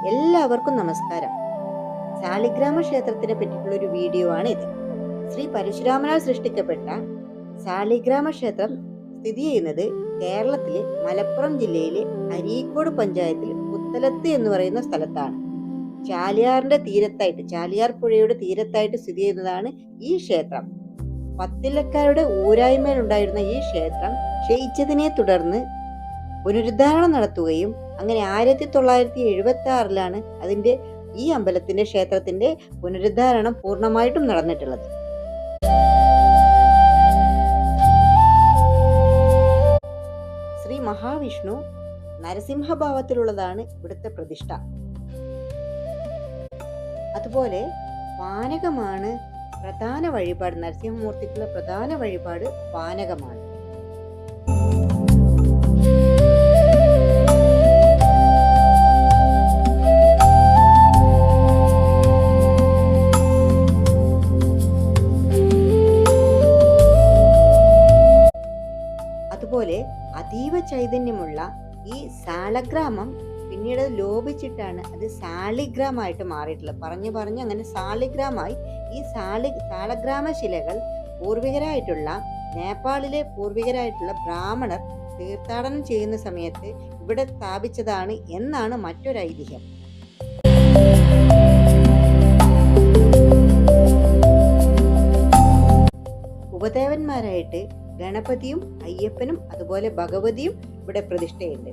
എല്ലാവർക്കും നമസ്കാരം. സാളിഗ്രാമ ക്ഷേത്രത്തിനെ പറ്റിയിട്ടുള്ള ഒരു വീഡിയോ ആണ് ഇത്. ശ്രീ പരശുരാമനാൽ സൃഷ്ടിക്കപ്പെട്ട സാളിഗ്രാമ ക്ഷേത്രം സ്ഥിതി ചെയ്യുന്നത് കേരളത്തിലെ മലപ്പുറം ജില്ലയിലെ അരീക്കോട് പഞ്ചായത്തിൽ പുത്തലത്ത് എന്ന് പറയുന്ന സ്ഥലത്താണ്. ചാലിയാറിന്റെ തീരത്തായിട്ട്, ചാലിയാർ പുഴയുടെ തീരത്തായിട്ട് സ്ഥിതി ചെയ്യുന്നതാണ് ഈ ക്ഷേത്രം. പത്തിലക്കാരുടെ ഊരായ്മയിലുണ്ടായിരുന്ന ഈ ക്ഷേത്രം ക്ഷയിച്ചതിനെ തുടർന്ന് പുനരുദ്ധാരണം നടത്തുകയും അങ്ങനെ 1976 അതിന്റെ ഈ അമ്പലത്തിന്റെ ക്ഷേത്രത്തിന്റെ പുനരുദ്ധാരണം പൂർണ്ണമായിട്ടും നടന്നിട്ടുള്ളത്. ശ്രീ മഹാവിഷ്ണു നരസിംഹഭാവത്തിലുള്ളതാണ് ഇവിടുത്തെ പ്രതിഷ്ഠ. അതുപോലെ പാനകമാണ് പ്രധാന വഴിപാട്. നരസിംഹമൂർത്തിക്കുള്ള പ്രധാന വഴിപാട് പാനകമാണ്. അതുപോലെ അതീവ ചൈതന്യമുള്ള ഈ സാളഗ്രാമം പിന്നീട് ലോപിച്ചിട്ടാണ് അത് സാളിഗ്രാമായിട്ട് മാറിയിട്ടുള്ളത്. പറഞ്ഞ് അങ്ങനെ സാളിഗ്രാമായി. ഈ സാളഗ്രാമ ശിലകൾ നേപ്പാളിലെ പൂർവികരായിട്ടുള്ള ബ്രാഹ്മണർ തീർത്ഥാടനം ചെയ്യുന്ന സമയത്ത് ഇവിടെ സ്ഥാപിച്ചതാണ് എന്നാണ് മറ്റൊരു ഐതിഹ്യം. ഉപദേവന്മാരായിട്ട് ഗണപതിയും അയ്യപ്പനും അതുപോലെ ഭഗവതിയും ഇവിടെ പ്രതിഷ്ഠയുണ്ട്.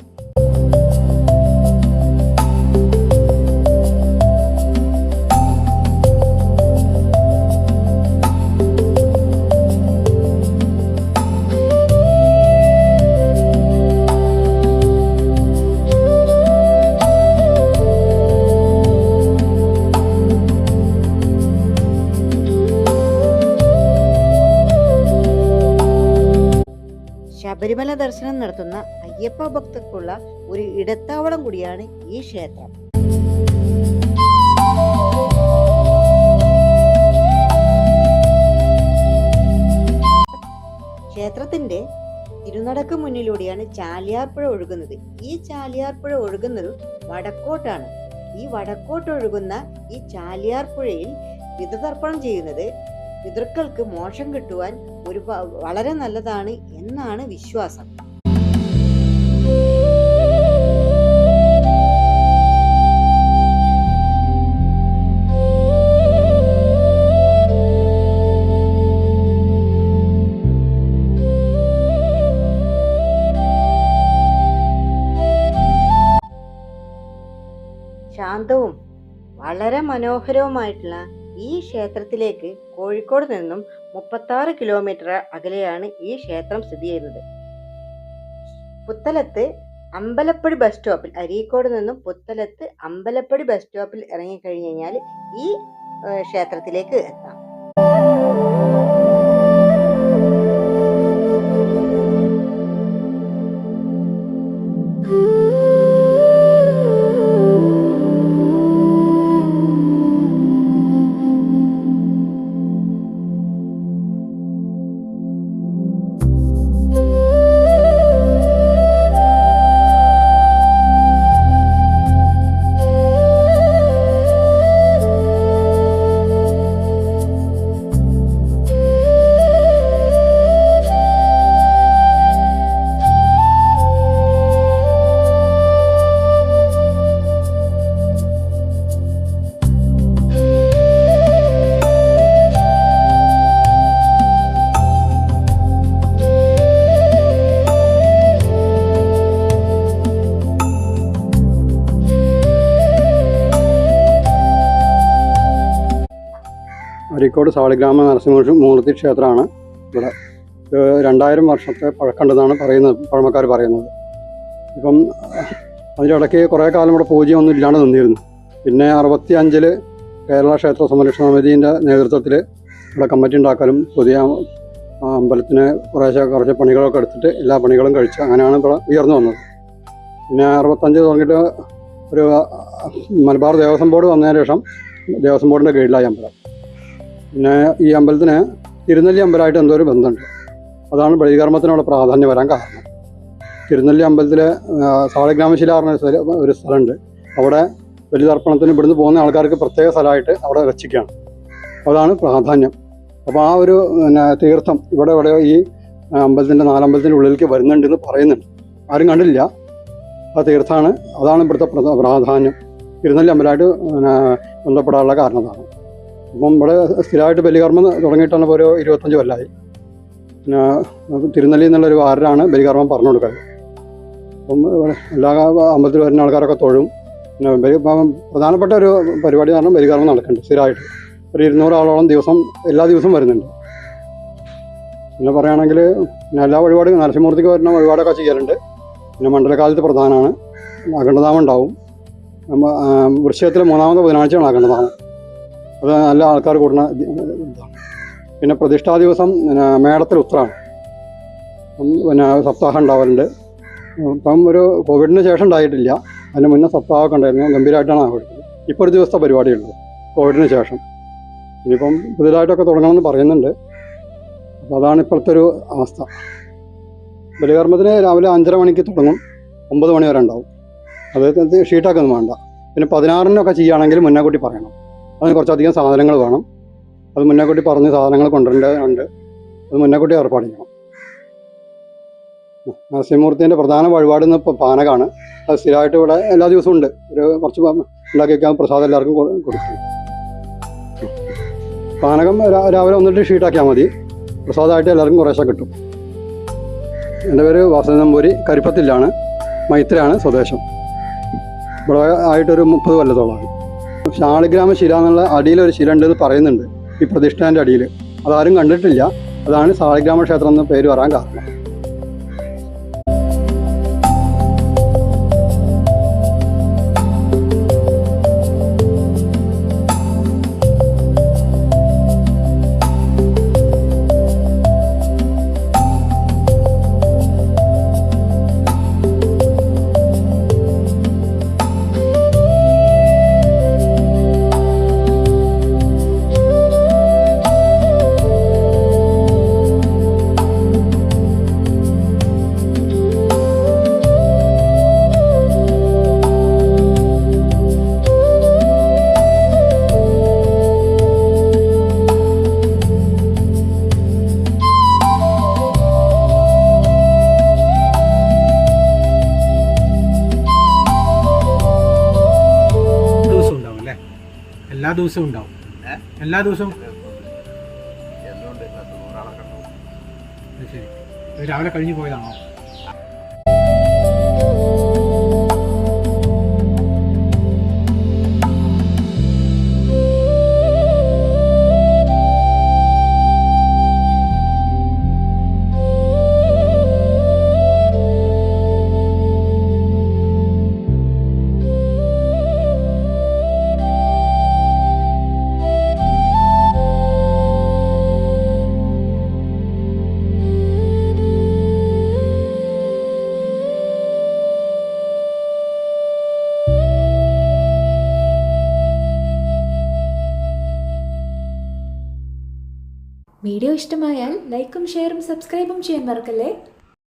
ശബരിമല ദർശനം നടത്തുന്ന അയ്യപ്പ ഭക്തർക്കുള്ള ഒരു ഇടത്താവളം കൂടിയാണ് ഈ ക്ഷേത്രം. ക്ഷേത്രത്തിന്റെ തിരുനടക്ക് മുന്നിലൂടെയാണ് ചാലിയാർപ്പുഴ ഒഴുകുന്നത്. ഈ ചാലിയാർപ്പുഴ ഒഴുകുന്നത് വടക്കോട്ടാണ്. ഈ വടക്കോട്ടൊഴുകുന്ന ഈ ചാലിയാർപ്പുഴയിൽ പിതൃതർപ്പണം ചെയ്യുന്നത് പിതൃക്കൾക്ക് മോക്ഷം കിട്ടുവാൻ വളരെ നല്ലതാണ് എന്നാണ് വിശ്വാസം. ശാന്തവും വളരെ മനോഹരവുമായിട്ടുള്ള ഈ ക്ഷേത്രത്തിലേക്ക് കോഴിക്കോട് നിന്നും 36 കിലോമീറ്റർ അകലെയാണ് ഈ ക്ഷേത്രം സ്ഥിതി ചെയ്യുന്നത്. പുത്തലത്ത് അമ്പലപ്പടി ബസ് സ്റ്റോപ്പിൽ, അരീക്കോട് നിന്നും പുത്തലത്ത് അമ്പലപ്പടി ബസ് സ്റ്റോപ്പിൽ ഇറങ്ങിക്കഴിഞ്ഞു കഴിഞ്ഞാൽ ഈ ക്ഷേത്രത്തിലേക്ക് എത്താം. അരീക്കോട് സാളിഗ്രാമ നരസിംഹമൂർത്തി ക്ഷേത്രമാണ്. ഇവിടെ 2000 വർഷത്തെ പഴക്കമുണ്ടെന്നാണ് പഴമക്കാർ പറയുന്നത്. ഇപ്പം അതിൻ്റെ ഇടയ്ക്ക് കുറേ കാലം ഇവിടെ പൂജയൊന്നും ഇല്ലാണ്ട് നിന്നിരുന്നു. പിന്നെ 65 കേരള ക്ഷേത്ര സംരക്ഷണ സമിതിൻ്റെ നേതൃത്വത്തിൽ ഇവിടെ കമ്മിറ്റി ഉണ്ടാക്കലും പുതിയ അമ്പലത്തിന് കുറച്ച് പണികളൊക്കെ എടുത്തിട്ട് എല്ലാ പണികളും കഴിച്ച് അങ്ങനെയാണ് ഇവിടെ ഉയർന്നു വന്നത്. പിന്നെ 65 തുടങ്ങിയിട്ട് ഒരു മലബാർ ദേവസ്വം ബോർഡ് വന്നതിന് ശേഷം ദേവസ്വം ബോർഡിൻ്റെ കീഴിലായി അമ്പലം. പിന്നെ ഈ അമ്പലത്തിന് തിരുനെല്ലി അമ്പലമായിട്ട് എന്തോ ഒരു ബന്ധമുണ്ട്. അതാണ് ബലികർമ്മത്തിനുള്ള പ്രാധാന്യം വരാൻ കാരണം. തിരുനെല്ലി അമ്പലത്തിൽ സാളിഗ്രാമശില പറഞ്ഞ ഒരു സ്ഥലമുണ്ട്. അവിടെ ബലിതർപ്പണത്തിന് ഇവിടുന്ന് പോകുന്ന ആൾക്കാർക്ക് പ്രത്യേക സ്ഥലമായിട്ട് അവിടെ വെച്ചിരിക്കുകയാണ്. അതാണ് പ്രാധാന്യം. അപ്പോൾ ആ ഒരു തീർത്ഥം ഇവിടെ ഈ അമ്പലത്തിൻ്റെ നാലമ്പലത്തിൻ്റെ ഉള്ളിലേക്ക് വരുന്നുണ്ടെന്ന് പറയുന്നുണ്ട്. ആരും കണ്ടില്ല. ആ തീർത്ഥാണ്. അതാണ് ഇവിടുത്തെ പ്രാധാന്യം. തിരുനെല്ലി അമ്പലമായിട്ട് ബന്ധപ്പെടാനുള്ള കാരണം അതാണ്. അപ്പം ഇവിടെ സ്ഥിരമായിട്ട് ബലികർമ്മം തുടങ്ങിയിട്ടാണ് ഇപ്പോൾ ഒരു 25 കൊല്ലമായി. പിന്നെ തിരുനെല്ലി എന്നുള്ളൊരു വാരരാണ് ബലികർമ്മം പറഞ്ഞു കൊടുക്കുക. അപ്പം എല്ലാ അമ്പലത്തിൽ വരുന്ന ആൾക്കാരൊക്കെ തൊഴും. പിന്നെ പ്രധാനപ്പെട്ട ഒരു പരിപാടി കാരണം ബലികർമ്മം നടക്കുന്നുണ്ട് സ്ഥിരമായിട്ട്. ഒരു 200 ആളോളം എല്ലാ ദിവസവും വരുന്നുണ്ട്. പിന്നെ പറയുകയാണെങ്കിൽ പിന്നെ എല്ലാ വഴിപാടും നരസിംഹമൂർത്തിക്ക് വരുന്ന വഴിപാടൊക്കെ ചെയ്യലുണ്ട്. പിന്നെ മണ്ഡലകാലത്ത് പ്രധാനമാണ്. അഖണ്ഡനാമം ഉണ്ടാവും. വൃശ്ചികത്തിലെ 3ാമത്തെ ബുധനാഴ്ചയാണ് അഖണ്ഡനാമം. അത് നല്ല ആൾക്കാർ കൂടുന്ന ഇതാണ്. പിന്നെ പ്രതിഷ്ഠാ ദിവസം മേടത്തിൽ ഉത്രാണ്. പിന്നെ സപ്താഹം ഉണ്ടാവലുണ്ട്. ഇപ്പം ഒരു കോവിഡിന് ശേഷം ഉണ്ടായിട്ടില്ല. അതിന് മുന്നേ സപ്താഹമൊക്കെ ഉണ്ടായിരുന്നു. ഗംഭീരമായിട്ടാണ് ആഘോഷിച്ചത്. ഇപ്പോൾ ഒരു ദിവസത്തെ പരിപാടിയുള്ളൂ കോവിഡിന് ശേഷം. ഇനിയിപ്പം പുതിയതായിട്ടൊക്കെ തുടങ്ങണമെന്ന് പറയുന്നുണ്ട്. അപ്പോൾ അതാണ് ഇപ്പോഴത്തെ ഒരു അവസ്ഥ. ബലികർമ്മത്തിന് രാവിലെ 5:30 മണിക്ക് തുടങ്ങും. 9 മണി വരെ ഉണ്ടാവും. അത് ഷീട്ടാക്കൊന്നും വേണ്ട. പിന്നെ 16-നൊക്കെ ചെയ്യുകയാണെങ്കിൽ മുന്നേക്കൂട്ടി പറയണം. അതിന് കുറച്ചധികം സാധനങ്ങൾ വേണം. അത് മുന്നേക്കൂട്ടി പറഞ്ഞ് സാധനങ്ങൾ കൊണ്ടുവരേണ്ടതുണ്ട്. അത് മുന്നേക്കൂട്ടി ഏർപ്പാട് ചെയ്യണം. നരസിംഹമൂർത്തിൻ്റെ പ്രധാന വഴിപാട് ഇന്ന് ഇപ്പോൾ പാനകമാണ്. അത് സ്ഥിരമായിട്ട് ഇവിടെ എല്ലാ ദിവസവും ഉണ്ട്. ഒരു കുറച്ച് ഉണ്ടാക്കി വയ്ക്കാൻ പ്രസാദം എല്ലാവർക്കും കൊടുക്കും. പാനകം രാവിലെ വന്നിട്ട് ഷീട്ടാക്കിയാൽ മതി. പ്രസാദമായിട്ട് എല്ലാവർക്കും കുറേശ്ശെ കിട്ടും. എൻ്റെ പേര് വാസുദേവൻ നമ്പൂരി. കരിപ്പത്തിലാണ്. മൈത്രയാണ് സ്വദേശം. ഇവിടെ ആയിട്ടൊരു 30 കൊല്ലത്തോളമായി. ശാളിഗ്രാമ ശില എന്നുള്ള അടിയിലൊരു ശില ഉണ്ടെന്ന് പറയുന്നുണ്ട് ഈ പ്രതിഷ്ഠേൻ്റെ അടിയിൽ. അതാരും കണ്ടിട്ടില്ല. അതാണ് ശാളിഗ്രാമ ക്ഷേത്രം എന്ന പേര് വരാൻ കാരണം. എല്ലാ ദിവസവും ഉണ്ടാവും. എല്ലാ ദിവസവും ശരി. ഇത് രാവിലെ കഴിഞ്ഞു പോയതാണോ? വീഡിയോ ഇഷ്ടമായാൽ ലൈക്കും ഷെയറും സബ്സ്ക്രൈബും ചെയ്യാൻ മറക്കല്ലേ.